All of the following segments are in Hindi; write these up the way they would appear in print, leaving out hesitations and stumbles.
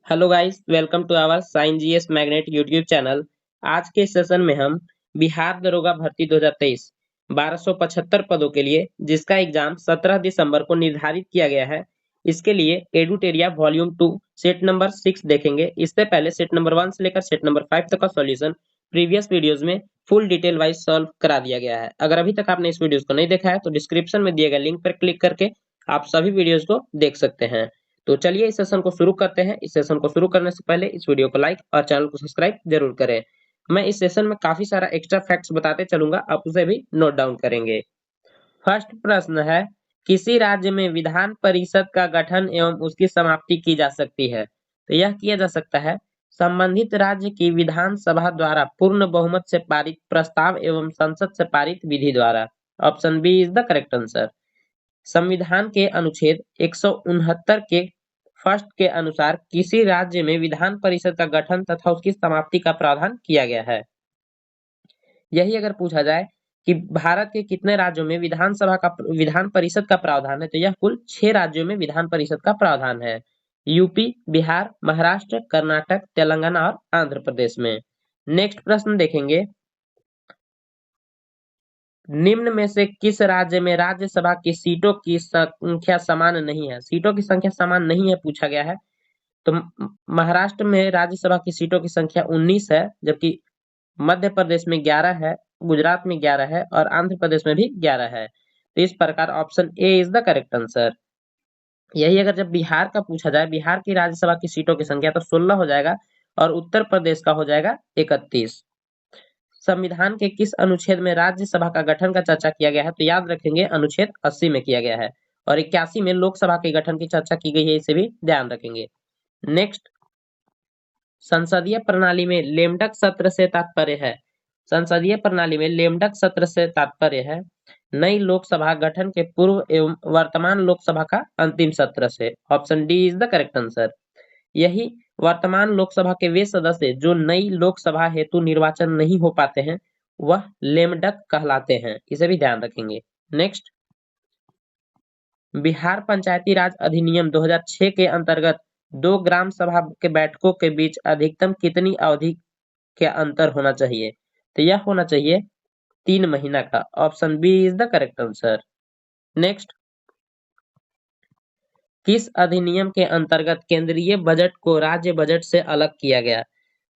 Hello guys, welcome to our sign GS magnet YouTube channel. आज के सेशन में हम बिहार दरोगा भर्ती 2023 1275 पदों के लिए जिसका एग्जाम 17 दिसंबर को निर्धारित किया गया है, इसके लिए एडुटेरिया वॉल्यूम 2 सेट नंबर 6 देखेंगे। इससे पहले सेट नंबर 1 से लेकर सेट नंबर 5 तक का सॉल्यूशन प्रीवियस वीडियोस में फुल डिटेल वाइज सॉल्व करा दिया गया है। अगर अभी तक आपने इस वीडियोस को नहीं देखा है तो डिस्क्रिप्शन में दिए गए लिंक पर क्लिक करके आप सभी वीडियोस को देख सकते हैं। तो चलिए इस सेशन को शुरू करते हैं। इस सेशन को शुरू करने से पहले इस वीडियो को लाइक और चैनल को सब्सक्राइब जरूर करें। मैं इस सेशन में काफी सारा एक्स्ट्रा फैक्ट्स बताते चलूंगा, आप उसे भी नोट डाउन करेंगे। फर्स्ट प्रश्न है, किसी राज्य में विधान परिषद का गठन एवं उसकी समाप्ति की जा सकती है? तो यह किया जा सकता है संबंधित राज्य की विधानसभा द्वारा पूर्ण बहुमत से पारित प्रस्ताव एवं संसद से पारित विधि द्वारा। Option B is the correct answer. संविधान के अनुच्छेद 169 के फर्स्ट के अनुसार किसी राज्य में विधान परिषद का गठन तथा उसकी समाप्ति का प्रावधान किया गया है। यही अगर पूछा जाए कि भारत के कितने राज्यों में विधान परिषद का प्रावधान है, तो यह कुल 6 राज्यों में विधान परिषद का प्रावधान है। यूपी, बिहार, महाराष्ट्र, कर्नाटक, तेलंगाना और आंध्र प्रदेश में। नेक्स्ट प्रश्न देखेंगे, निम्न में से किस राज्य में राज्यसभा की सीटों की संख्या समान नहीं है? सीटों की संख्या समान नहीं है पूछा गया है। तो महाराष्ट्र में राज्यसभा की सीटों की संख्या 19 है, जबकि मध्य प्रदेश में 11 है, गुजरात में 11 है और आंध्र प्रदेश में भी 11 है। तो इस प्रकार option A is the correct answer. यही अगर जब बिहार का पूछा जाए, बिहार की राज्यसभा की सीटों की संख्या तो 16 हो जाएगा और उत्तर प्रदेश का हो जाएगा 31। संविधान के किस अनुच्छेद में राज्यसभा का गठन का चर्चा किया गया है? तो याद रखेंगे अनुच्छेद 80 में किया गया है और 81 में लोकसभा के गठन की चर्चा की गई है, इसे भी ध्यान रखेंगे। नेक्स्ट, संसदीय प्रणाली में लेमडक सत्र से तात्पर्य है। संसदीय प्रणाली में लेमडक सत्र से तात्पर्य है नई लोकसभा गठन के पूर्व एवं वर्तमान लोकसभा का अंतिम सत्र से। Option D is the correct answer. यही वर्तमान लोकसभा के वे सदस्य जो नई लोकसभा हेतु निर्वाचन नहीं हो पाते हैं, वह लेमडक कहलाते हैं, इसे भी ध्यान रखेंगे। नेक्स्ट, बिहार पंचायती राज अधिनियम 2006 के अंतर्गत 2 ग्राम सभा के बैठकों के बीच अधिकतम कितनी अवधि के अंतर होना चाहिए? तो यह होना चाहिए 3 महीना का। Option B is the correct answer. Next, किस अधिनियम के अंतर्गत केंद्रीय बजट को राज्य बजट से अलग किया गया?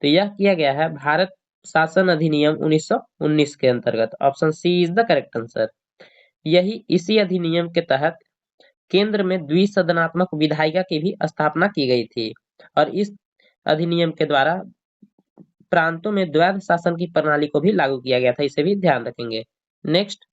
तो यह किया गया है भारत शासन अधिनियम 1919 के अंतर्गत। Option C is the correct answer. यही इसी अधिनियम के तहत केंद्र में द्विसदनात्मक विधायिका की भी स्थापना की गई थी और इस अधिनियम के द्वारा प्रांतों में द्वैध शासन की प्रणाली को भी लागू किया गया था, इसे भी ध्यान रखेंगे। नेक्स्ट,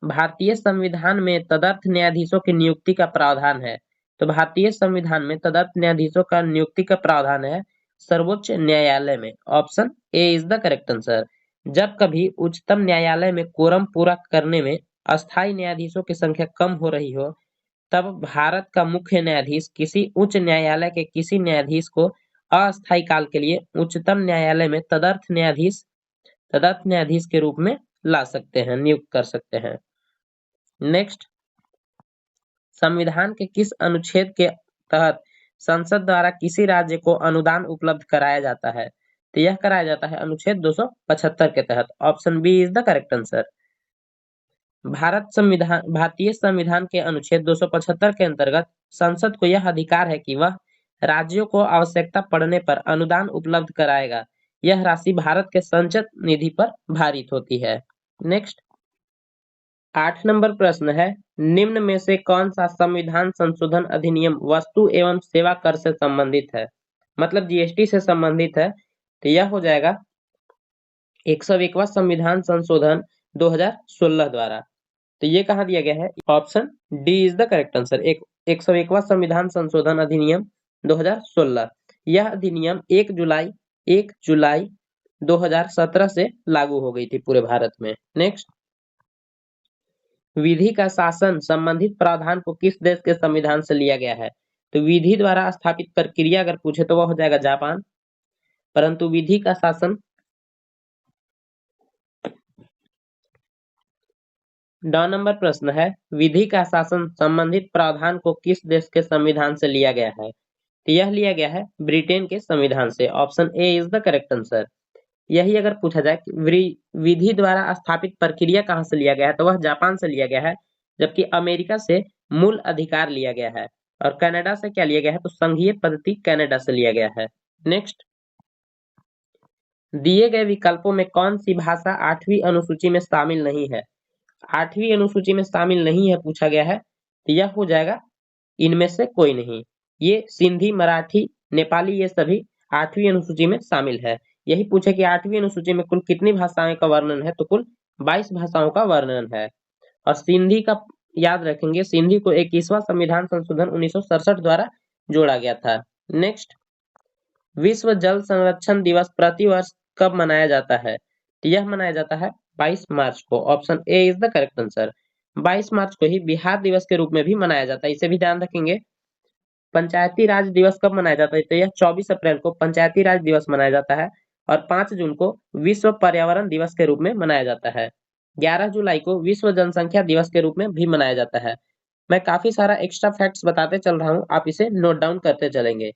भारतीय संविधान में तदर्थ न्यायाधीशों की नियुक्ति का प्रावधान है। तो भारतीय संविधान में तदर्थ न्यायाधीशों का नियुक्ति का प्रावधान है सर्वोच्च न्यायालय में। Option A is the correct answer. जब कभी उच्चतम न्यायालय में कोरम पूरा करने में अस्थायी न्यायाधीशों की संख्या कम हो रही हो, तब भारत का मुख्य न्यायाधीश किसी उच्च न्यायालय के किसी न्यायाधीश को अस्थायी काल के लिए उच्चतम न्यायालय में तदर्थ न्यायाधीश के रूप में ला सकते हैं, नियुक्त कर सकते हैं। नेक्स्ट, संविधान के किस अनुच्छेद के तहत संसद द्वारा किसी राज्य को अनुदान उपलब्ध कराया जाता है? तो यह कराया जाता है अनुच्छेद 275 के तहत। Option B is the correct answer. भारतीय संविधान के अनुच्छेद 275 के अंतर्गत संसद को यह अधिकार है कि वह राज्यों को आवश्यकता पड़ने पर अनुदान उपलब्ध कराएगा। यह राशि भारत के संचित निधि पर भारित होती है। नेक्स्ट, 8 नंबर प्रश्न है, निम्न में से कौन सा संविधान संशोधन अधिनियम वस्तु एवं सेवा कर से संबंधित है? मतलब जीएसटी से संबंधित है। तो यह हो जाएगा 101वां संविधान संशोधन 2016 द्वारा। तो ये कहाँ दिया गया है? Option D is the correct answer. 101वां संविधान संशोधन अधिनियम 2016। यह अधिनियम 1 जुलाई 2017 से लागू हो गई थी पूरे भारत में। नेक्स्ट, विधि का शासन संबंधित प्रावधान को किस देश के संविधान से लिया गया है? तो विधि द्वारा स्थापित प्रक्रिया अगर पूछे तो वह हो जाएगा जापान, परंतु विधि का शासन 9 नंबर प्रश्न है, विधि का शासन संबंधित प्रावधान को किस देश के संविधान से लिया गया है? तो यह लिया गया है ब्रिटेन के संविधान से। Option A is the correct answer. यही अगर पूछा जाए कि विधि द्वारा स्थापित प्रक्रिया कहाँ से लिया गया है, तो वह जापान से लिया गया है, जबकि अमेरिका से मूल अधिकार लिया गया है, और कनाडा से क्या लिया गया है, तो संघीय पद्धति कनाडा से लिया गया है। नेक्स्ट, दिए गए विकल्पों में कौन सी भाषा 8वीं अनुसूची में शामिल नहीं है? 8वीं अनुसूची में शामिल नहीं है पूछा गया है, तो यह हो जाएगा इनमें से कोई नहीं। ये सिंधी, मराठी, नेपाली ये सभी 8वीं अनुसूची में शामिल है। यही पूछे कि 8वीं अनुसूची में कुल कितनी भाषाओं का वर्णन है, तो कुल 22 भाषाओं का वर्णन है। और सिंधी का याद रखेंगे, सिंधी को 21वां संविधान संशोधन 1967 द्वारा जोड़ा गया था। नेक्स्ट, विश्व जल संरक्षण दिवस प्रतिवर्ष कब मनाया जाता है? तो यह मनाया जाता है 22 मार्च को। Option A is the correct answer. 22 मार्च को ही बिहार दिवस के रूप में भी मनाया जाता है, इसे भी ध्यान रखेंगे। पंचायती राज दिवस कब मनाया जाता है? तो यह 24 अप्रैल को पंचायती राज दिवस मनाया जाता है, और 5 जून को विश्व पर्यावरण दिवस के रूप में मनाया जाता है। 11 जुलाई को विश्व जनसंख्या दिवस के रूप में भी मनाया जाता है। मैं काफी सारा एक्स्ट्रा फैक्ट्स बताते चल रहा हूँ, आप इसे नोट डाउन करते चलेंगे।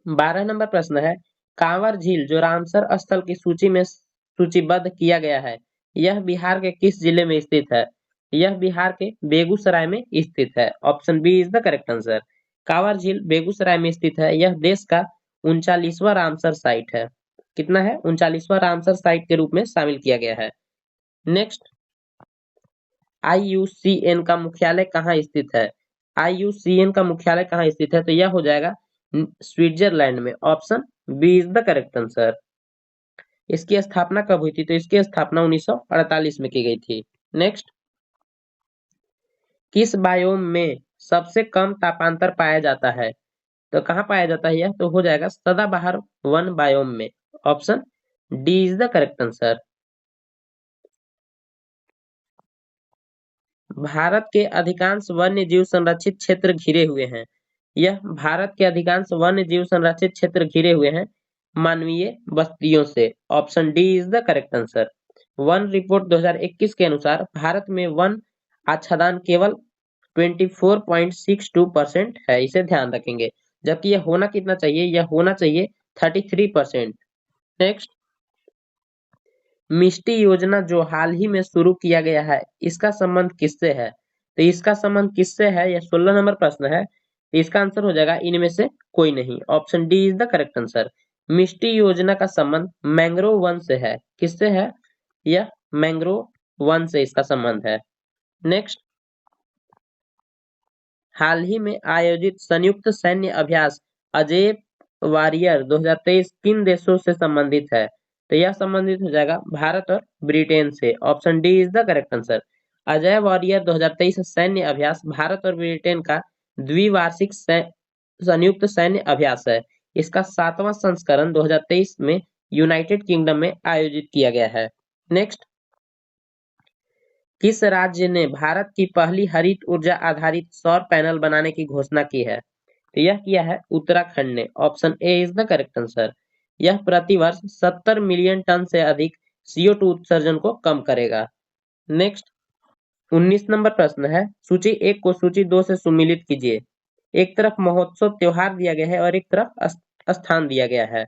12 नंबर प्रश्न है, कांवर झील जो रामसर स्थल की सूची में सूचीबद्ध किया गया है, यह बिहार के किस जिले में स्थित है? यह बिहार के बेगूसराय में स्थित है। Option B is the correct answer. Kanwar झील बेगूसराय में स्थित है। यह देश का 39वां रामसर साइट है। कितना है? 39वां रामसर साइट के रूप में शामिल किया गया है। नेक्स्ट, IUCN का मुख्यालय कहाँ स्थित है? IUCN का मुख्यालय कहाँ स्थित है? तो यह हो जाएगा स्विट्जरलैंड में। Option B is the correct answer. इसकी स्थापना कब हुई थी? तो इसकी स्थापना 1948 में की गई थी। नेक्स्ट, किस बायोम में सबसे कम तापांतर पाया जाता है? तो कहाँ पाया जाता है यह? तो हो जाएगा सदाबहार वन बायोम में। Option D is the correct answer. Bharat के अधिकांश वन्य जीव संरक्षित क्षेत्र घिरे हुए हैं। यह भारत के अधिकांश वन्य जीव संरक्षित क्षेत्र घिरे हुए हैं मानवीय बस्तियों से। Option D is the correct answer. One report 2021 के अनुसार भारत में वन आच्छादन केवल 24.62% है, इसे ध्यान रखेंगे। जबकि यह होना कितना चाहिए? यह होना चाहिए 33%। नेक्स्ट, मिष्टी योजना जो हाल ही में शुरू किया गया है, इसका संबंध किससे है? तो इसका संबंध किससे है? यह 16 नंबर प्रश्न है। तो इसका आंसर हो जाएगा इनमें से कोई नहीं। Option D is the correct answer. मिष्टी योजना का संबंध मैंग्रोव वन से है। किससे है? यह मैंग्रोव वन से इसका संबंध है। नेक्स्ट, हाल ही में आयोजित संयुक्त सैन्य अभ्यास अजय वॉरियर 2023 किन देशों से संबंधित है? तो यह संबंधित हो जाएगा भारत और ब्रिटेन से। Option D is the correct answer. Ajay warrior 2023 सैन्य अभ्यास भारत और ब्रिटेन का द्विवार्षिक संयुक्त सैन्य अभ्यास है। इसका 7वां संस्करण 2023 में यूनाइटेड किंगडम में आयोजित किया गया है। नेक्स्ट, किस राज्य ने भारत की पहली हरित ऊर्जा आधारित सौर पैनल बनाने की घोषणा की है? तो यह किया है उत्तराखंड ने। Option A is the correct answer. यह प्रतिवर्ष 70 मिलियन टन से अधिक CO2 उत्सर्जन को कम करेगा। नेक्स्ट, 19 नंबर प्रश्न है, सूची 1 को सूची 2 से सुमिलित कीजिए। एक तरफ महोत्सव त्योहार दिया गया है और एक तरफ स्थान दिया गया है।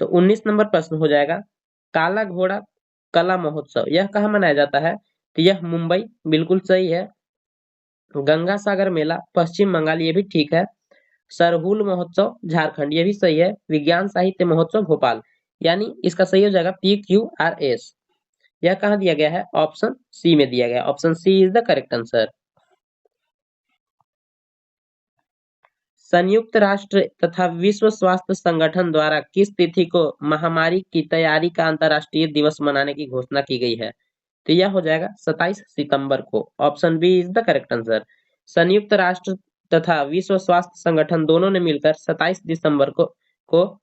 तो 19 नंबर प्रश्न हो जाएगा, काला घोड़ा कला महोत्सव यह कहाँ मनाया जाता है? तो यह मुंबई, बिल्कुल सही है। गंगा सागर मेला पश्चिम बंगाल, ये भी ठीक है। सरहुल महोत्सव झारखंड, ये भी सही है। विज्ञान साहित्य महोत्सव भोपाल, यानी इसका सही हो जाएगा PQRS। यह कहाँ दिया गया है? ऑप्शन सी में दिया गया है। Option C is the correct answer. संयुक्त राष्ट्र तथा विश्व स्वास्थ्य संगठन द्वारा किस तिथि को महामारी की तैयारी का अंतर्राष्ट्रीय दिवस मनाने की घोषणा की गई है? तो यह हो जाएगा 27 सितंबर को। Option B is the correct answer. संयुक्त राष्ट्र तथा विश्व स्वास्थ्य संगठन दोनों ने मिलकर 27 दिसंबर को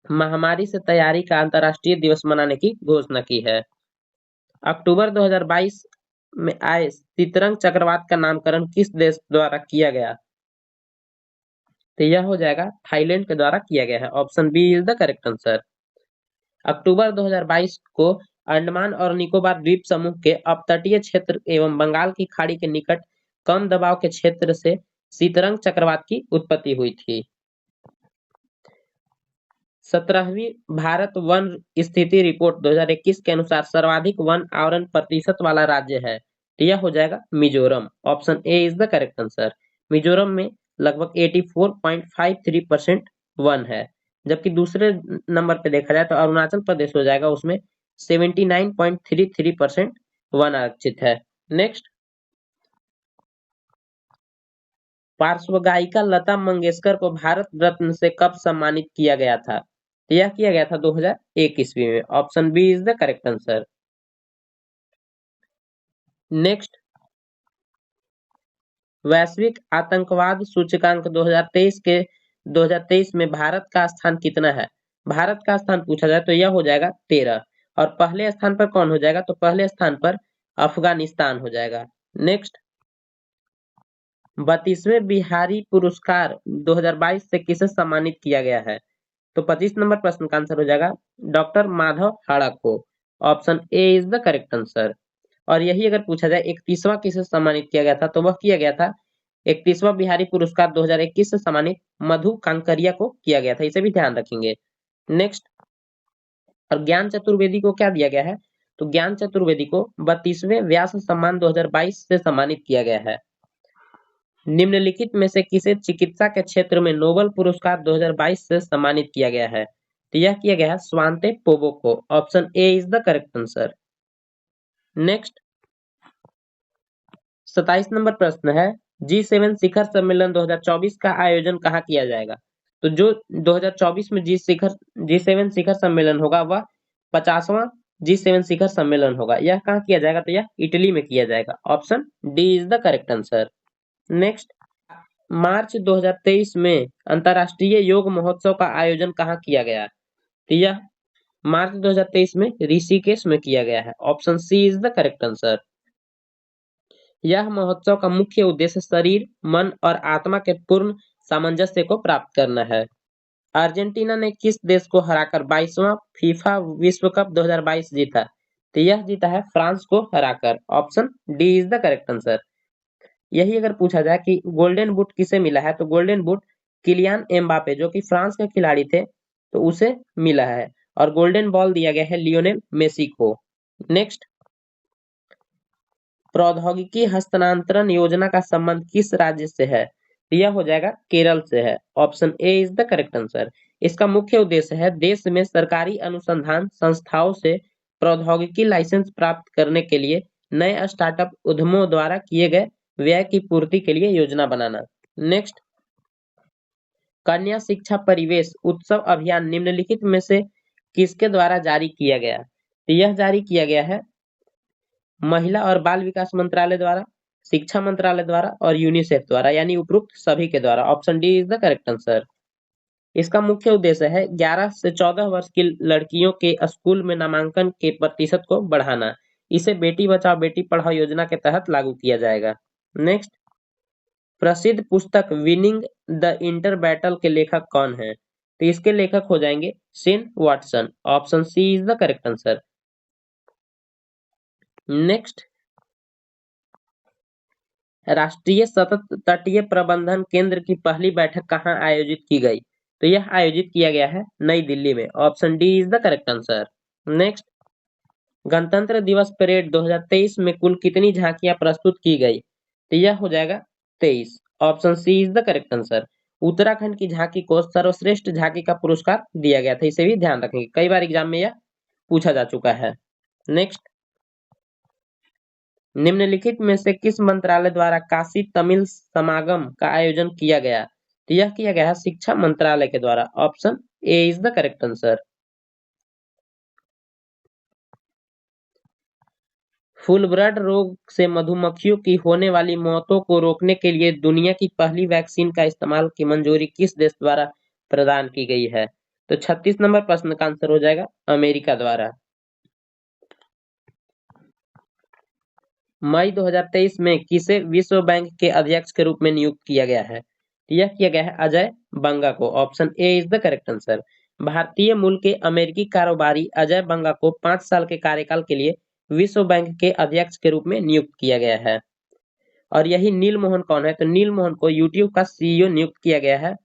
महामारी से तैयारी का अंतर्राष्ट्रीय दिवस मनाने की घोषणा की है। अक्टूबर 2022 में आए शीतरंग चक्रवात का नामकरण किस देश द्वारा किया गया? तो यह हो जाएगा थाईलैंड के द्वारा किया गया है। Option B is the correct answer. अक्टूबर 2022 को अंडमान और निकोबार द्वीप समूह के अपतटीय क्षेत्र एवं बंगाल की खाड़ी के निकट कम दबाव के क्षेत्र से शीतरंग चक्रवात की उत्पत्ति हुई थी। 17वीं भारत वन स्थिति रिपोर्ट 2021 के अनुसार सर्वाधिक वन आवरण प्रतिशत वाला राज्य है, तो यह हो जाएगा Mizoram. Option A is the correct answer. Mizoram में लगभग 84.53% वन है, जबकि दूसरे नंबर पे देखा जाए तो अरुणाचल प्रदेश हो जाएगा, उसमें 79.33% वन आरक्षित है। नेक्स्ट, पार्श्व गायिका लता मंगेशकर को भारत रत्न से कब सम्मानित किया गया था? तो यह किया गया था 2001 ईस्वी में। Option B is the correct answer. Next, वैश्विक आतंकवाद सूचकांक 2023 में भारत का स्थान कितना है? भारत का स्थान पूछा जाए तो यह हो जाएगा 13, और पहले स्थान पर कौन हो जाएगा? तो पहले स्थान पर अफगानिस्तान हो जाएगा। नेक्स्ट, 32वें बिहारी पुरस्कार 2022 से किसे सम्मानित किया गया है? तो 25 नंबर प्रश्न का आंसर हो जाएगा डॉक्टर माधव हाड़ा को। Option A is the correct answer. और यही अगर पूछा जाए 31वां किसे सम्मानित किया गया था, तो वह किया गया था 31वां बिहारी पुरस्कार 2021 से सम्मानित मधु कांकरिया को किया गया था, इसे भी ध्यान रखेंगे। नेक्स्ट, और ज्ञान चतुर्वेदी को क्या दिया गया है? तो ज्ञान चतुर्वेदी को 32वें व्यास सम्मान 2022 से सम्मानित किया गया है। निम्नलिखित में से किसे चिकित्सा के क्षेत्र में नोबेल पुरस्कार 2022 से सम्मानित किया गया है? तो यह किया गया है स्वांते पोबो को। Option A is the correct answer. Next, 27 number प्रश्न है, G7 शिखर सम्मेलन 2024 का आयोजन कहाँ किया जाएगा? तो जो 2024 में G7 शिखर सम्मेलन होगा वह 50वां G7 शिखर सम्मेलन होगा। यह कहाँ किया जाएगा? तो यह इटली में किया जाएगा। Option D is the correct answer. Next, मार्च 2023 में अंतर्राष्ट्रीय योग महोत्सव का आयोजन कहाँ किया गया? तो यह मार्च 2023 में ऋषिकेश में किया गया है। Option C is the correct answer. यह महोत्सव का मुख्य उद्देश्य शरीर, मन और आत्मा के पूर्ण सामंजस्य को प्राप्त करना है। अर्जेंटीना ने किस देश को हराकर 22वां फीफा विश्व कप 2022 जीता? तो यह जीता है फ्रांस को हराकर। Option D is the correct answer. यही अगर पूछा जाए कि गोल्डन बूट किसे मिला है, तो गोल्डन बूट किलियान एम्बापे जो कि फ्रांस के खिलाड़ी थे, तो उसे मिला है, और गोल्डन बॉल दिया गया है लियोनेल मेसी को। नेक्स्ट, प्रौद्योगिकी हस्तांतरण योजना का संबंध किस राज्य से है? यह हो जाएगा केरल से है। Option A is the correct answer. इसका मुख्य उद्देश्य है देश में सरकारी अनुसंधान संस्थाओं से प्रौद्योगिकी लाइसेंस प्राप्त करने के लिए नए स्टार्टअप उद्यमों द्वारा किए गए व्यय की पूर्ति के लिए योजना बनाना। नेक्स्ट, कन्या शिक्षा परिवेश उत्सव अभियान निम्नलिखित में से किसके द्वारा जारी किया गया? तो यह जारी किया गया है महिला और बाल विकास मंत्रालय द्वारा, शिक्षा मंत्रालय द्वारा और यूनिसेफ द्वारा, यानी उपरोक्त सभी के द्वारा। Option D is the correct answer. इसका मुख्य उद्देश्य है 11 से 14 वर्ष की लड़कियों के स्कूल में नामांकन के प्रतिशत को बढ़ाना। इसे बेटी बचाओ बेटी पढ़ाओ योजना के तहत लागू किया जाएगा। नेक्स्ट, प्रसिद्ध पुस्तक विनिंग द इंटर बैटल के लेखक कौन है? तो इसके लेखक हो जाएंगे Shane Watson. Option C is the correct answer. Next, राष्ट्रीय सतत तटीय प्रबंधन केंद्र की पहली बैठक कहाँ आयोजित की गई? तो यह आयोजित किया गया है नई दिल्ली में। Option D is the correct answer. Next, गणतंत्र दिवस परेड 2023 में कुल कितनी झांकियां प्रस्तुत की गई? तो यह हो जाएगा 23। Option C is the correct answer. Uttarakhand की झांकी को सर्वश्रेष्ठ झांकी का पुरस्कार दिया गया था, इसे भी ध्यान रखेंगे, कई बार एग्जाम में यह पूछा जा चुका है। नेक्स्ट, निम्नलिखित में से किस मंत्रालय द्वारा काशी तमिल समागम का आयोजन किया गया? तो यह किया गया है शिक्षा मंत्रालय के द्वारा। Option A is the correct answer. Foulbrood रोग से मधुमक्खियों की होने वाली मौतों को रोकने के लिए दुनिया की पहली वैक्सीन का इस्तेमाल की मंजूरी किस देश द्वारा प्रदान की गई है? तो 36 नंबर प्रश्न का आंसर हो जाएगा अमेरिका द्वारा। मई 2023 में किसे विश्व बैंक के अध्यक्ष के रूप में नियुक्त किया गया है? यह किया गया है अजय बंगा को। Option A is the correct answer. भारतीय मूल के अमेरिकी कारोबारी अजय बंगा को 5 साल के कार्यकाल के लिए विश्व बैंक के अध्यक्ष के रूप में नियुक्त किया गया है। और यही नील मोहन कौन है? तो नील मोहन को यूट्यूब का सीईओ नियुक्त किया गया है।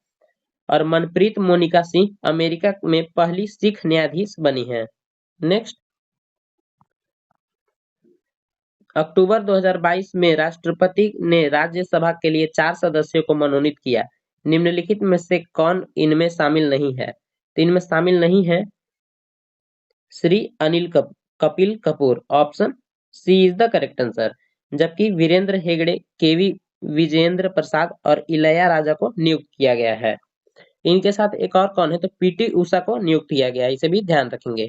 और मनप्रीत मोनिका सिंह अमेरिका में पहली सिख न्यायाधीश बनी है। नेक्स्ट, अक्टूबर 2022 में राष्ट्रपति ने राज्यसभा के लिए 4 सदस्यों को मनोनीत किया। निम्नलिखित में से कौन इनमें शामिल नहीं है? तो इनमें शामिल नहीं है Shri Kapil Kapoor, option C is the correct answer. जबकि वीरेंद्र हेगड़े, केवी विजेंद्र प्रसाद और इलैया राजा को नियुक्त किया गया है। इनके साथ एक और कौन है? तो पीटी उषा को नियुक्त किया गया है, इसे भी ध्यान रखेंगे।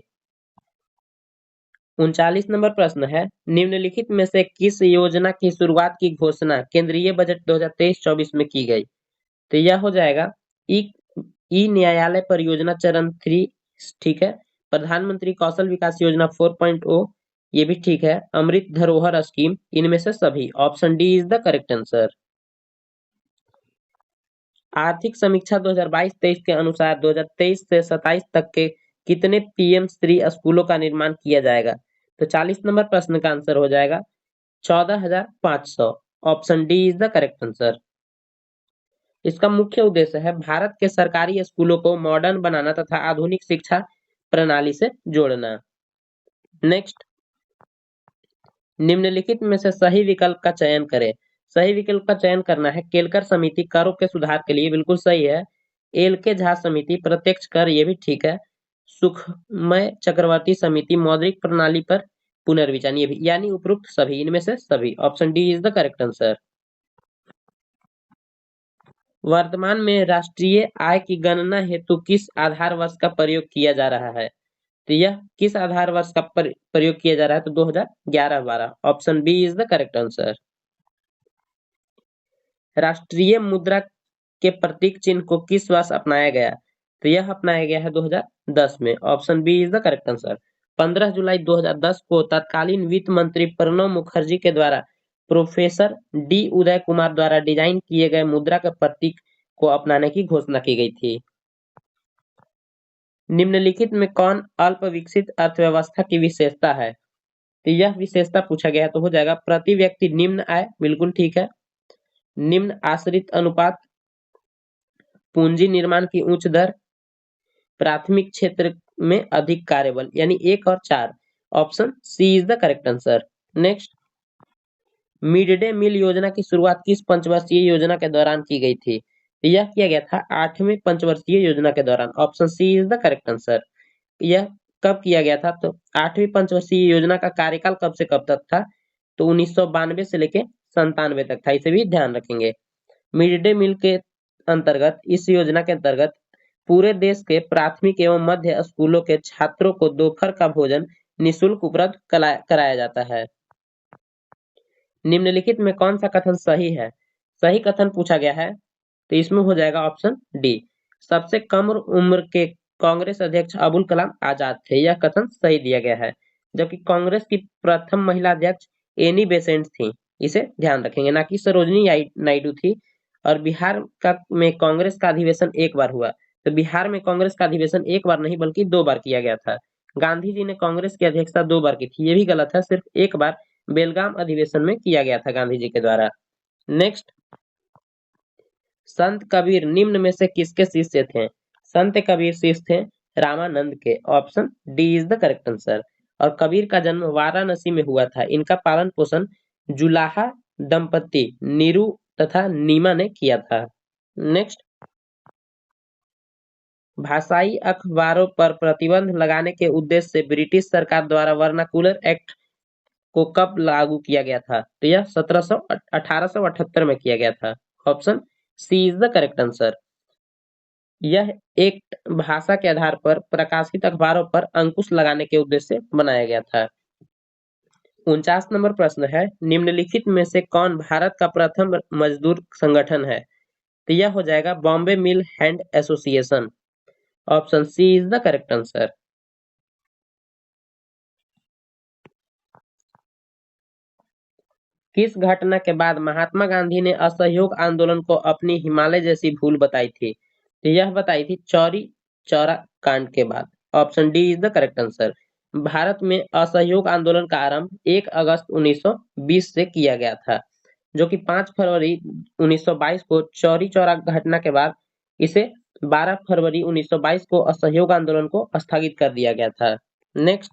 39 नंबर प्रश्न है, निम्नलिखित में से किस योजना की शुरुआत की घोषणा केंद्रीय बजट 2023-24 में की गई? तो यह हो जाएगा ई ई न्यायालय परियोजना चरण 3, ठीक है। प्रधानमंत्री कौशल विकास योजना 4.0, ये भी ठीक है। अमृत धरोहर स्कीम, इनमें से सभी, option D is the correct answer. आर्थिक समीक्षा 2022-23 के अनुसार 2023 से 27 तक के कितने पीएम श्री स्कूलों का निर्माण किया जाएगा? तो 40 नंबर प्रश्न का आंसर हो जाएगा 14,500, option D is the correct answer. इसका मुख्य उद्देश्य है भारत के सरकारी स्कूलों को मॉडर्न बनाना तथा आधुनिक शिक्षा प्रणाली से जोड़ना। नेक्स्ट, निम्नलिखित में से सही विकल्प का चयन करें। सही विकल्प का चयन करना है केलकर समिति करों के सुधार के लिए, बिल्कुल सही है। एल के झा समिति प्रत्यक्ष कर, ये भी ठीक है। सुखमय चक्रवर्ती समिति मौद्रिक प्रणाली पर पुनर्विचार, ये भी, यानी उपरोक्त सभी, इनमें से सभी, option D is the correct answer. वर्तमान में राष्ट्रीय आय की गणना हेतु किस आधार वर्ष का प्रयोग किया जा रहा है? तो यह किस आधार वर्ष का प्रयोग किया जा रहा है? तो 2011-12, option B is the correct answer. राष्ट्रीय मुद्रा के प्रतीक चिन्ह को किस वर्ष अपनाया गया? तो यह अपनाया गया है 2010 में, option B is the correct answer. 15 जुलाई 2010 को तत्कालीन वित्त मंत्री प्रणब मुखर्जी के द्वारा प्रोफेसर डी उदय कुमार द्वारा डिजाइन किए गए मुद्रा के प्रतीक को अपनाने की घोषणा की गई थी। निम्नलिखित में कौन अल्प विकसित अर्थव्यवस्था की विशेषता है? तो यह विशेषता पूछा गया है, तो हो जाएगा प्रति व्यक्ति निम्न आय, बिल्कुल ठीक है। निम्न आश्रित अनुपात, पूंजी निर्माण की उच्च दर, प्राथमिक क्षेत्र में अधिक कार्यबल, यानी 1 और 4, option C is the correct answer. Next, mid day meal योजना की शुरुआत किस पंचवर्षीय योजना के दौरान की गई थी? तो यह किया गया था 8वें पंचवर्षीय योजना के दौरान, option C is the correct answer. यह कब किया गया था? तो 8वीं पंचवर्षीय योजना का कार्यकाल कब से कब तक था? तो 1992 से लेके 97 तक था, इसे भी ध्यान रखेंगे। मिड डे मील के अंतर्गत, इस योजना के अंतर्गत पूरे देश के प्राथमिक एवं मध्य स्कूलों के छात्रों को दोपहर का भोजन निःशुल्क उपलब्ध कराया जाता है। निम्नलिखित में कौन सा कथन सही है? सही कथन पूछा गया है, तो इसमें हो जाएगा ऑप्शन डी। सबसे कम उम्र के कांग्रेस अध्यक्ष अबुल कलाम आजाद थे, यह कथन सही दिया गया है। जबकि कांग्रेस की प्रथम महिला अध्यक्ष एनी बेसेंट थी, इसे ध्यान रखेंगे, ना कि सरोजनी नायडू थी। और बिहार में कांग्रेस का अधिवेशन एक बार हुआ, तो बिहार में कांग्रेस का अधिवेशन एक बार नहीं बल्कि 2 बार किया गया था। गांधी जी ने कांग्रेस की अध्यक्षता 2 बार की थी, ये भी गलत है, सिर्फ एक बार बेलगाम अधिवेशन में किया गया था गांधी जी के द्वारा। नेक्स्ट, संत कबीर निम्न में से किसके शिष्य थे? संत कबीर शिष्य थे रामानंद के, option D is the correct answer. और कबीर का जन्म वाराणसी में हुआ था। इनका पालन पोषण जुलाहा दंपति नीरू तथा नीमा ने किया था। नेक्स्ट, भाषाई अखबारों पर प्रतिबंध लगाने के उद्देश्य से ब्रिटिश सरकार द्वारा वर्नाकुलर एक्ट को कब लागू किया गया था? तो यह 1878 में किया गया था, option C is the correct answer. यह एक भाषा के आधार पर प्रकाशित अखबारों पर अंकुश लगाने के उद्देश्य से बनाया गया था। 49 नंबर प्रश्न है, निम्नलिखित में से कौन भारत का प्रथम मजदूर संगठन है? तो यह हो जाएगा Bombay mill hand association, option C is the correct answer. किस घटना के बाद महात्मा गांधी ने असहयोग आंदोलन को अपनी हिमालय जैसी भूल बताई थी? तो यह बताई थी चौरी चौरा कांड के बाद, option D is the correct answer. Bharat में असहयोग आंदोलन का आरंभ 1 अगस्त 1920 से किया गया था। जो कि 5 फरवरी 1922 को चौरी चौरा घटना के बाद इसे 12 फरवरी 1922 को असहयोग आंदोलन को स्थगित कर दिया गया था। नेक्स्ट,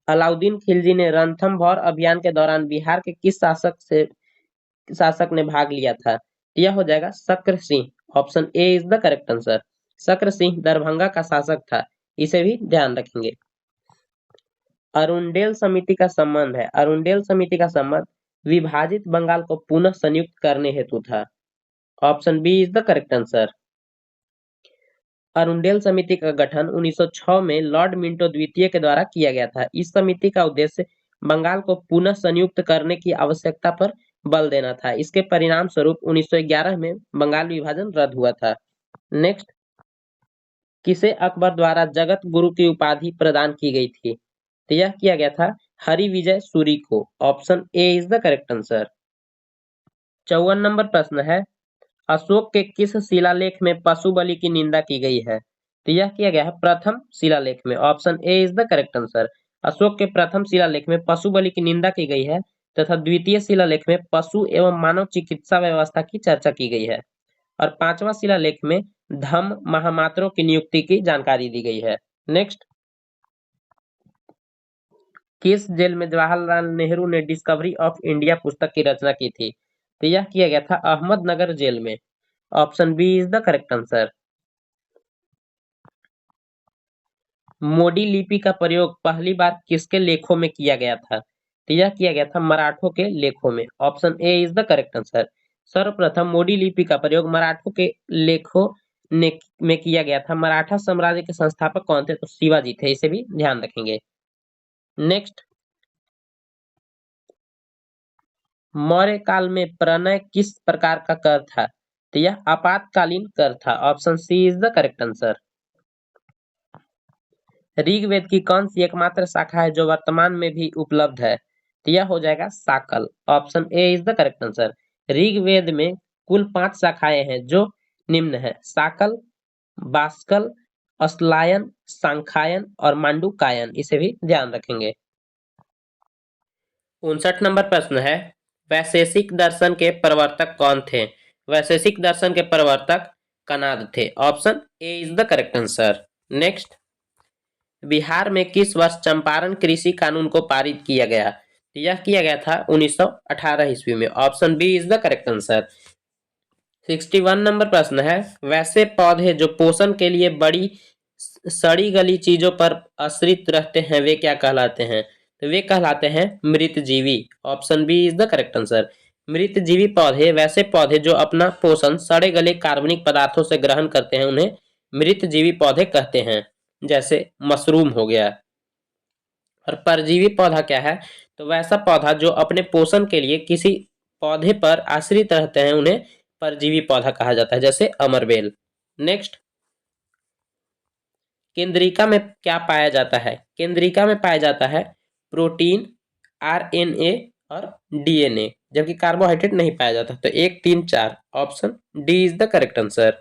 अलाउद्दीन खिलजी ने रणथंभौर अभियान के दौरान बिहार के किस शासक ने भाग लिया था? यह हो जाएगा Shakra Singh. Option A is the correct answer. Shakra Singh Darbhanga का शासक था, इसे भी ध्यान रखेंगे। अरुणडेल समिति का संबंध है, अरुणडेल समिति का संबंध विभाजित बंगाल को पुनः संयुक्त करने हेतु था। Option B is the correct answer. Arundale समिति का गठन 1906 में लॉर्ड मिंटो द्वितीय के द्वारा किया गया था। इस समिति का उद्देश्य बंगाल को पुनः संयुक्त करने की आवश्यकता पर बल देना था। इसके परिणाम स्वरूप 1911 में बंगाल विभाजन रद्द हुआ था। नेक्स्ट, किसे अकबर द्वारा जगत गुरु की उपाधि प्रदान की गई थी? तो यह किया गया था हरिविजय सूरी को। Option A is the correct answer. 54 number प्रश्न है, अशोक के किस शिलालेख में पशु बलि की निंदा की गई है? तो यह किया गया है प्रथम शिलालेख में। Option A is the correct answer. Ashok के प्रथम शिलालेख में पशु बलि की निंदा की गई है तथा द्वितीय शिलालेख में पशु एवं मानव चिकित्सा व्यवस्था की चर्चा की गई है और 5वां शिलालेख में धम्म महामात्रों की नियुक्ति की जानकारी दी गई है। नेक्स्ट, किस जेल में जवाहरलाल नेहरू ने डिस्कवरी ऑफ इंडिया पुस्तक की रचना की थी? तो यह किया गया था अहमदनगर जेल में। Option B is the correct answer. Modi लिपि का प्रयोग पहली बार किसके लेखों में किया गया था? तो यह किया गया था मराठों के लेखों में। Option A is the correct answer. सर्वप्रथम मोडी लिपि का प्रयोग मराठों के लेखों में किया गया था। मराठा साम्राज्य के संस्थापक कौन थे? तो शिवाजी थे, इसे भी ध्यान रखेंगे। नेक्स्ट, मौर्य काल में प्रणय किस प्रकार का कर था? तो यह आपातकालीन कर था। Option C is the correct answer. Rigveda की कौन सी एकमात्र शाखा है जो वर्तमान में भी उपलब्ध है? तो यह हो जाएगा Sakal. Option A is the correct answer. Rigveda में कुल 5 शाखाएं हैं जो निम्न है: साकल, बास्कल, अस्लायन, सांखायन और मांडुकायन, इसे भी ध्यान रखेंगे। 59 नंबर प्रश्न है, वैशेषिक दर्शन के प्रवर्तक कौन थे? वैशेषिक दर्शन के प्रवर्तक कनाद थे। Option A is the correct answer. Next, Bihar में किस वर्ष चंपारण कृषि कानून को पारित किया गया? तो यह किया गया था 1918 ईस्वी में। Option B is the correct answer. 61 number प्रश्न है, वैसे पौधे जो पोषण के लिए बड़ी सड़ी गली चीजों पर आश्रित रहते हैं वे क्या कहलाते हैं? तो वे कहलाते हैं मृतजीवी। Option B is the correct answer. मृतजीवी पौधे वैसे पौधे जो अपना पोषण सड़े गले कार्बनिक पदार्थों से ग्रहण करते हैं उन्हें मृतजीवी पौधे कहते हैं, जैसे मशरूम हो गया। और परजीवी पौधा क्या है? तो वैसा पौधा जो अपने पोषण के लिए किसी पौधे पर आश्रित रहते हैं उन्हें परजीवी पौधा कहा जाता है, जैसे अमरबेल। नेक्स्ट, केंद्रिका में क्या पाया जाता है? केंद्रिका में पाया जाता है प्रोटीन, आरएनए और डीएनए, जबकि कार्बोहाइड्रेट नहीं पाया जाता। तो 1, 3, 4 option D is the correct answer.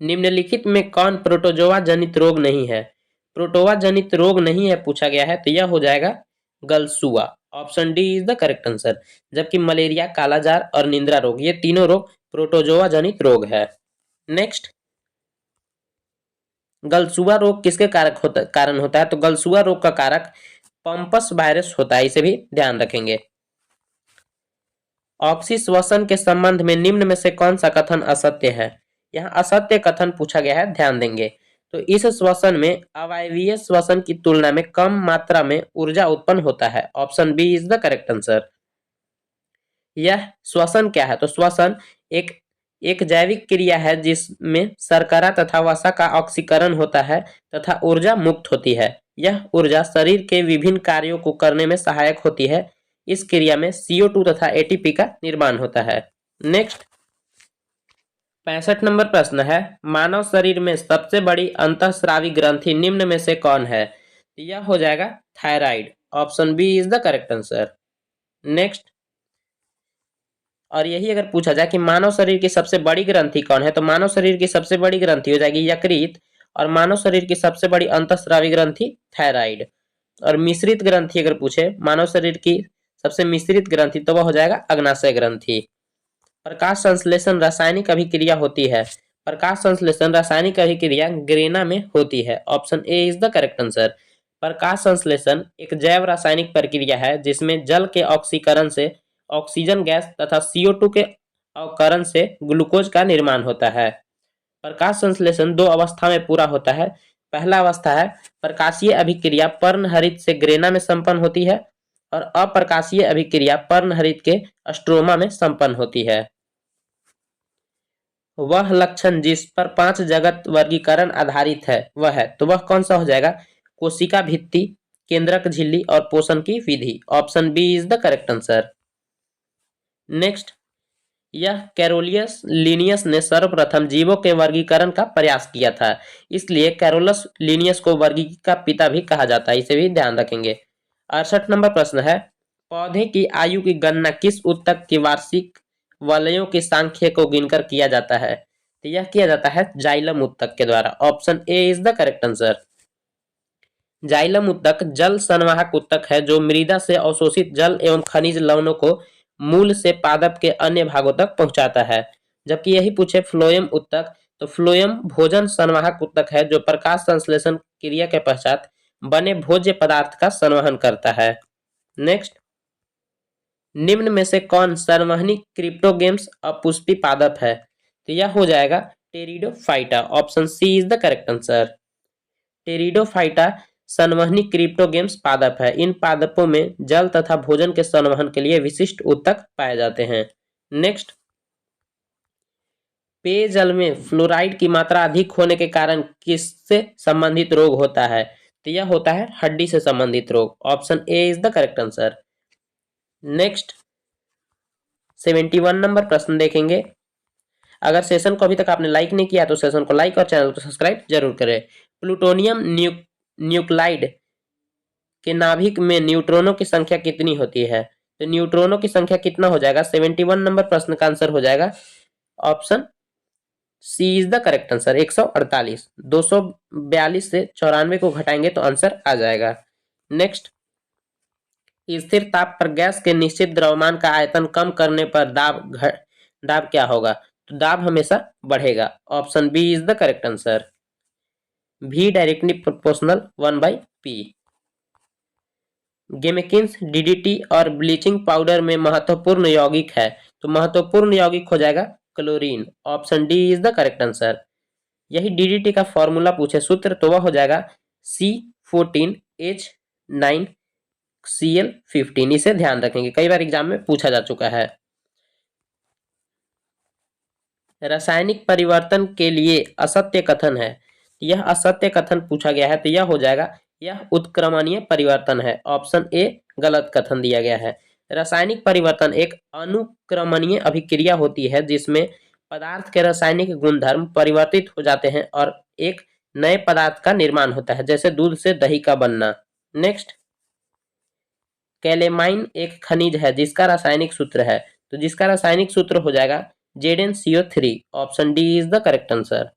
निम्नलिखित में कौन प्रोटोजोआ जनित रोग नहीं है? प्रोटोवा जनित रोग नहीं है पूछा गया है, तो यह हो जाएगा गलसुआ। Option D is the correct answer. जबकि मलेरिया, कालाजार और निंद्रा रोग, ये तीनों रोग प्रोटोजोआ जनित रोग है। नेक्स्ट, गलसुआ रोग किसके कारण होता है? तो गलसुआ रोग का कारक पंपस वायरस होता है, इसे भी ध्यान रखेंगे। ऑक्सीश्वसन के संबंध में निम्न में से कौन सा कथन असत्य है? यहाँ असत्य कथन पूछा गया है, ध्यान देंगे। तो इस श्वसन में अवायवीय श्वसन की तुलना में कम मात्रा में ऊर्जा उत्पन्न होता है। Option B is the correct answer. यह श्वसन क्या है? तो श्वसन एक जैविक क्रिया है जिसमें शर्करा तथा वसा का ऑक्सीकरण होता है तथा ऊर्जा मुक्त होती है। यह ऊर्जा शरीर के विभिन्न कार्यों को करने में सहायक होती है। इस क्रिया में CO2 तथा ATP का निर्माण होता है। नेक्स्ट, 65 नंबर प्रश्न है, मानव शरीर में सबसे बड़ी अंतःस्रावी ग्रंथि निम्न में से कौन है? यह हो जाएगा thyroid. Option B is the correct answer. Next, और यही अगर पूछा जाए कि मानव शरीर की सबसे बड़ी ग्रंथि कौन है, तो मानव शरीर की सबसे बड़ी ग्रंथि हो जाएगी यकृत और मानव शरीर की सबसे बड़ी अंतःस्रावी ग्रंथि थायराइड। और मिश्रित ग्रंथि अगर पूछे, मानव शरीर की सबसे मिश्रित ग्रंथि तो वह हो जाएगा अग्नाशय ग्रंथि। प्रकाश संश्लेषण रासायनिक अभिक्रिया होती है। प्रकाश संश्लेषण रासायनिक अभिक्रिया ग्रेना में होती है। Option A is the correct answer. प्रकाश संश्लेषण एक जैव रासायनिक प्रक्रिया है जिसमें जल के ऑक्सीकरण से ऑक्सीजन गैस तथा CO2 के अवकरण से ग्लूकोज का निर्माण होता है। प्रकाश संश्लेषण दो अवस्था में पूरा होता है। पहला अवस्था है प्रकाशीय अभिक्रिया पर्णहरित से ग्रेना में संपन्न होती है और अप्रकाशीय अभिक्रिया पर्णहरित के स्ट्रोमा में संपन्न होती है। वह लक्षण जिस पर 5 जगत वर्गीकरण आधारित है वह है, तो वह कौन सा हो जाएगा? कोशिका भित्ति, केंद्रक झिल्ली और पोषण की विधि। Option B is the correct answer. Next, यह कैरोलियस लिनियस ने सर्वप्रथम जीवों के वर्गीकरण का प्रयास किया था, इसलिए कैरोलस लिनियस को वर्गीकरण का पिता भी कहा जाता है, इसे भी ध्यान रखेंगे। 68 नंबर प्रश्न है, पौधे की आयु की गणना किस ऊतक की वार्षिक वलयों की संख्या को गिनकर किया जाता है? तो यह किया जाता है जाइलम ऊतक के द्वारा। Option A is the correct answer. Xylem ऊतक जल संवाहक ऊतक है जो मृदा से अवशोषित जल एवं खनिज लवणों को मूल से पादप के अन्य भागों तक पहुंचाता है। जबकि यही पूछे फ्लोएम ऊतक, तो फ्लोएम भोजन संवाहक ऊतक है जो प्रकाश संश्लेषण क्रिया के पश्चात बने भोज्य पदार्थ का संवहन करता है। नेक्स्ट, निम्न में से कौन संवहनी क्रिप्टोगेम्स अपुष्पी पादप है? तो यह हो जाएगा pteridophyta. Option C is the correct answer. Pteridophyta संवहनी क्रिप्टोगेम्स पादप है। इन पादपों में जल तथा भोजन के संवहन के लिए विशिष्ट ऊतक पाए जाते हैं। नेक्स्ट, पेयजल में फ्लोराइड की मात्रा अधिक होने के कारण किससे संबंधित रोग होता है? तो यह होता है हड्डी से संबंधित रोग। Option A is the correct answer. Next, 71 number प्रश्न देखेंगे। अगर सेशन को अभी तक आपने लाइक नहीं किया तो सेशन को लाइक और चैनल को सब्सक्राइब जरूर करें। प्लूटोनियम न्यूक्लाइड के नाभिक में न्यूट्रॉनों की संख्या कितनी होती है? तो न्यूट्रॉनों की संख्या कितना हो जाएगा? 71 नंबर प्रश्न का आंसर हो जाएगा option C is the correct answer, 148। 242 से 94 को घटाएंगे तो आंसर आ जाएगा। नेक्स्ट, स्थिर ताप पर गैस के निश्चित द्रव्यमान का आयतन कम करने पर दाब क्या होगा? तो दाब हमेशा बढ़ेगा। Option B is the correct answer. V directly proportional 1/P। Gammexane DDT और ब्लीचिंग पाउडर में महत्वपूर्ण यौगिक है, तो महत्वपूर्ण यौगिक हो जाएगा chlorine. Option D is the correct answer. यही DDT का फॉर्मूला पूछे सूत्र तो वह हो जाएगा C14H9Cl15। इसे ध्यान रखेंगे, कई बार एग्जाम में पूछा जा चुका है। रासायनिक परिवर्तन के लिए असत्य कथन है, यह असत्य कथन पूछा गया है तो यह हो जाएगा यह उत्क्रमणीय परिवर्तन है। ऑप्शन ए गलत कथन दिया गया है। रासायनिक परिवर्तन एक अनुक्रमणीय अभिक्रिया होती है जिसमें पदार्थ के रासायनिक गुणधर्म परिवर्तित हो जाते हैं और एक नए पदार्थ का निर्माण होता है, जैसे दूध से दही का बनना। नेक्स्ट, कैलेमाइन एक खनिज है जिसका रासायनिक सूत्र है, तो जिसका रासायनिक सूत्र हो जाएगा ZnCO3। Option D is the correct answer.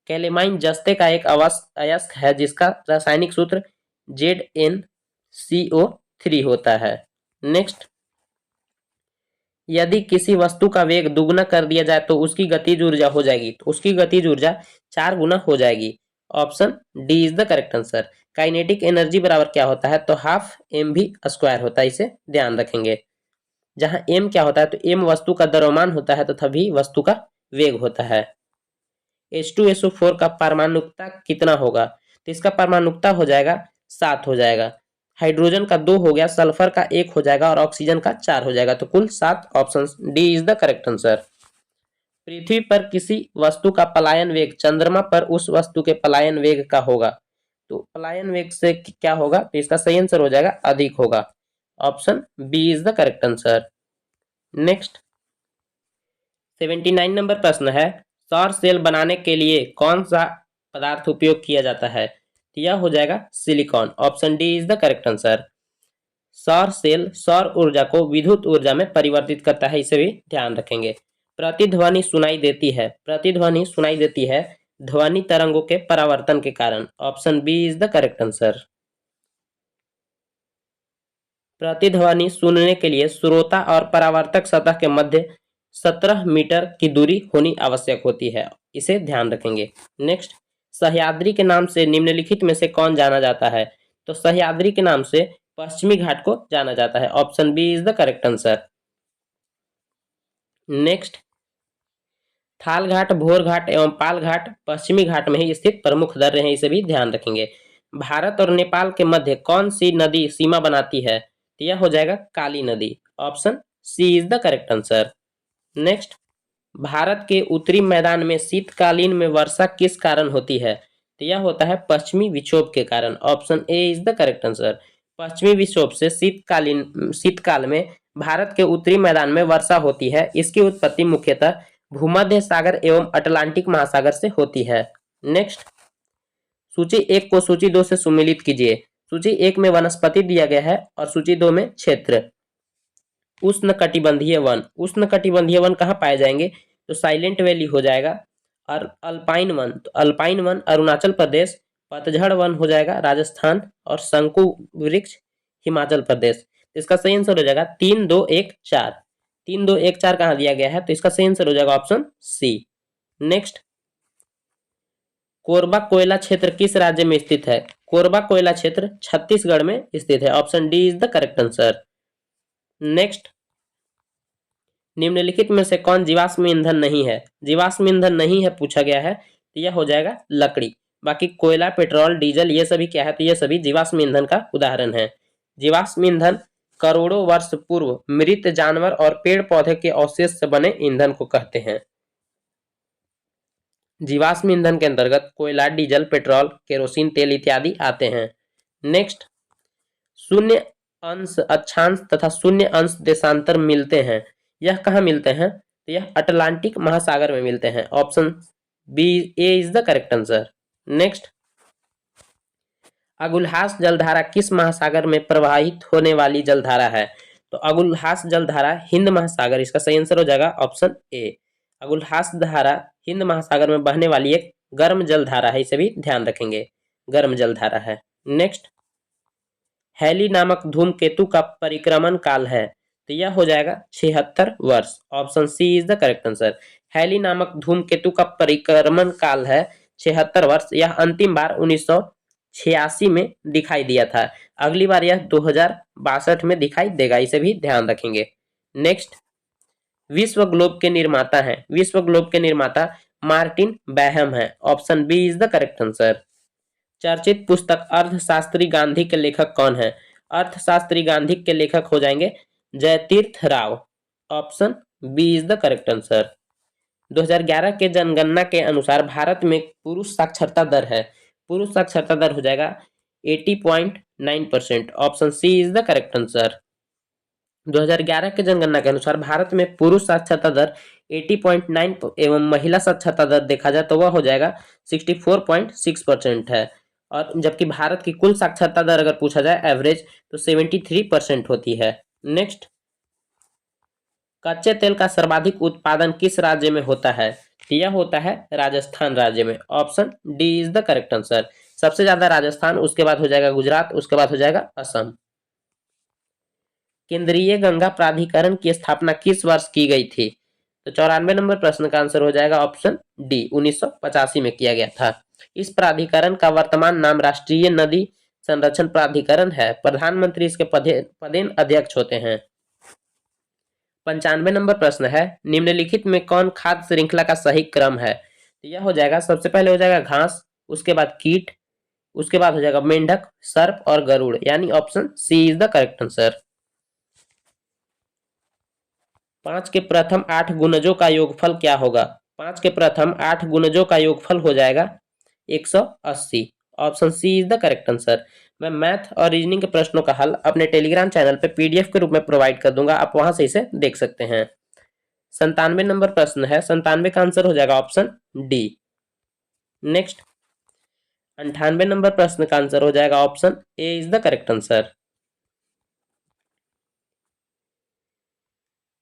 Calamine जस्ते का एक अयस्क है जिसका रासायनिक सूत्र ZnCO3 होता है। नेक्स्ट, यदि किसी वस्तु का वेग दुगुना कर दिया जाए तो उसकी गतिज ऊर्जा हो जाएगी, तो उसकी गतिज ऊर्जा 4 गुना हो जाएगी। Option D is the correct answer. Kinetic energy बराबर क्या होता है? तो हाफ mv² होता है, इसे ध्यान रखेंगे। जहां m क्या होता है? तो m वस्तु का द्रव्यमान होता है तथा v वस्तु का वेग होता है। H2SO4 का परमाणुकता कितना होगा? तो इसका परमाणुकता हो जाएगा 7 हो जाएगा। हाइड्रोजन का 2 हो गया, सल्फर का 1 हो जाएगा और ऑक्सीजन का 4 हो जाएगा, तो कुल 7। Option D is the correct answer. पृथ्वी पर किसी वस्तु का पलायन वेग चंद्रमा पर उस वस्तु के पलायन वेग का होगा, तो पलायन वेग से क्या होगा? तो इसका सही आंसर हो जाएगा अधिक होगा। Option B is the correct answer. Next, 79 number प्रश्न है, सौर सेल बनाने के लिए कौन सा पदार्थ उपयोग किया जाता है? तो यह हो जाएगा silicon. Option D is the correct answer. सौर सेल सौर ऊर्जा को विद्युत ऊर्जा में परिवर्तित करता है, इसे भी ध्यान रखेंगे। प्रतिध्वनि सुनाई देती है, प्रतिध्वनि सुनाई देती है ध्वनि तरंगों के परावर्तन के कारण। Option B is the correct answer. प्रतिध्वनि सुनने के लिए श्रोता और परावर्तक सतह के मध्य 17 मीटर की दूरी होनी आवश्यक होती है, इसे ध्यान रखेंगे। नेक्स्ट, सह्याद्री के नाम से निम्नलिखित में से कौन जाना जाता है? तो सह्याद्री के नाम से पश्चिमी घाट को जाना जाता है। Option B is the correct answer. Next, Thal Ghat, भोर घाट एवं पाल घाट पश्चिमी घाट में ही स्थित प्रमुख दर्रे हैं, इसे भी ध्यान रखेंगे। भारत और नेपाल के मध्य कौन सी नदी सीमा बनाती है? तो यह हो जाएगा काली नदी। Option C is the correct answer. Next, Bharat के उत्तरी मैदान में शीतकालीन में वर्षा किस कारण होती है? तो यह होता है पश्चिमी विक्षोभ के कारण। Option A is the correct answer. पश्चिमी विक्षोभ से शीतकाल में भारत के उत्तरी मैदान में वर्षा होती है। इसकी उत्पत्ति मुख्यतः भूमध्य सागर एवं अटलांटिक महासागर से होती है। नेक्स्ट, सूची 1 को सूची 2 से सुमेलित कीजिए। सूची 1 में वनस्पति दिया गया है और सूची 2 में क्षेत्र। उष्णकटिबंधीय वन, उष्णकटिबंधीय वन कहाँ पाए जाएंगे? तो साइलेंट वैली हो जाएगा। और अल्पाइन वन, तो अल्पाइन वन अरुणाचल प्रदेश, पतझड़ वन हो जाएगा राजस्थान और शंकु वृक्ष हिमाचल प्रदेश। इसका सही आंसर हो जाएगा 3, 2, 1, 4। 3, 2, 1, 4 कहाँ दिया गया है? तो इसका सही आंसर हो जाएगा ऑप्शन सी। नेक्स्ट, कोरबा कोयला क्षेत्र किस राज्य में स्थित है? कोरबा कोयला क्षेत्र छत्तीसगढ़ में स्थित है। Option D is the correct answer. Next, निम्नलिखित में से कौन जीवाश्म ईंधन नहीं है? जीवाश्म ईंधन नहीं है पूछा गया है, तो यह हो जाएगा लकड़ी। बाकी कोयला, पेट्रोल, डीजल ये सभी क्या है? तो ये सभी जीवाश्म ईंधन का उदाहरण है। जीवाश्म ईंधन करोड़ों वर्ष पूर्व मृत जानवर और पेड़ पौधे के अवशेष से बने ईंधन को कहते हैं। जीवाश्म ईंधन के अंतर्गत कोयला, डीजल, पेट्रोल, केरोसिन तेल इत्यादि आते हैं। नेक्स्ट, शून्य अंश अक्षांश तथा शून्य अंश देशांतर मिलते हैं, यह कहाँ मिलते हैं? तो यह अटलांटिक महासागर में मिलते हैं। Option B A is the correct answer. Next, Agulhas जलधारा किस महासागर में प्रवाहित होने वाली जलधारा है? तो अगुलहास जलधारा हिंद महासागर, इसका सही आंसर हो जाएगा ऑप्शन ए। अगुलहास धारा हिंद महासागर में बहने वाली एक गर्म जलधारा है, इसे भी ध्यान रखेंगे, गर्म जलधारा है। नेक्स्ट, हैली नामक धूमकेतु का परिक्रमण काल है, तो यह हो जाएगा 76 वर्ष। Option C is the correct answer. Halley नामक धूमकेतु का परिक्रमण काल है 76 वर्ष। यह अंतिम बार 1986 में दिखाई दिया था। अगली बार यह 2062 में दिखाई देगा, इसे भी ध्यान रखेंगे। नेक्स्ट, विश्व ग्लोब के निर्माता हैं, विश्व ग्लोब के निर्माता मार्टिन बैहम है। Option B is the correct answer. चर्चित पुस्तक अर्थशास्त्री गांधी के लेखक कौन है? अर्थशास्त्री गांधी के लेखक हो जाएंगे Jayatirtha Rao. Option B is the correct answer. 2011 के जनगणना के अनुसार भारत में पुरुष साक्षरता दर है, पुरुष साक्षरता दर हो जाएगा 80.9%। Option C is the correct answer. 2011 के जनगणना के अनुसार भारत में पुरुष साक्षरता दर 80.9 एवं महिला साक्षरता दर देखा जाए तो वह हो जाएगा 64.6% है। और जबकि भारत की कुल साक्षरता दर अगर पूछा जाए एवरेज तो 73% होती है। नेक्स्ट, कच्चे तेल का सर्वाधिक उत्पादन किस राज्य में होता है? यह होता है राजस्थान राज्य में। Option D is the correct answer. सबसे ज्यादा राजस्थान, उसके बाद हो जाएगा गुजरात, उसके बाद हो जाएगा असम। केंद्रीय गंगा प्राधिकरण की स्थापना किस वर्ष की गई थी? तो 94 नंबर प्रश्न का आंसर हो जाएगा ऑप्शन डी, 1985 में किया गया था। इस प्राधिकरण का वर्तमान नाम राष्ट्रीय नदी संरक्षण प्राधिकरण है। प्रधानमंत्री इसके पदेन अध्यक्ष होते हैं। 95 नंबर प्रश्न है, निम्नलिखित में कौन खाद्य श्रृंखला का सही क्रम है? तो यह हो जाएगा, सबसे पहले हो जाएगा घास, उसके बाद कीट, उसके बाद हो जाएगा मेंढक, सर्प और गरुड़, यानी option C is the correct answer. 5 के प्रथम 8 गुणजों का योगफल क्या होगा? 5 के प्रथम 8 गुणजों का योगफल हो जाएगा 180। Option C is the correct answer. मैं मैथ और रीजनिंग के प्रश्नों का हल अपने टेलीग्राम चैनल पे पीडीएफ के रूप में प्रोवाइड कर दूंगा, आप वहां से इसे देख सकते हैं। 97 नंबर प्रश्न है, 97 का आंसर हो जाएगा ऑप्शन डी। नेक्स्ट, 98 नंबर प्रश्न का आंसर हो जाएगा option A is the correct answer.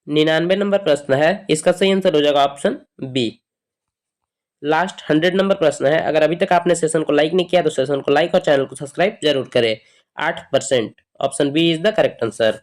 99 number प्रश्न है, इसका सही आंसर हो जाएगा ऑप्शन बी। लास्ट 100 नंबर प्रश्न है, अगर अभी तक आपने सेशन को लाइक नहीं किया तो सेशन को लाइक और चैनल को सब्सक्राइब जरूर करें। 8% option B is the correct answer.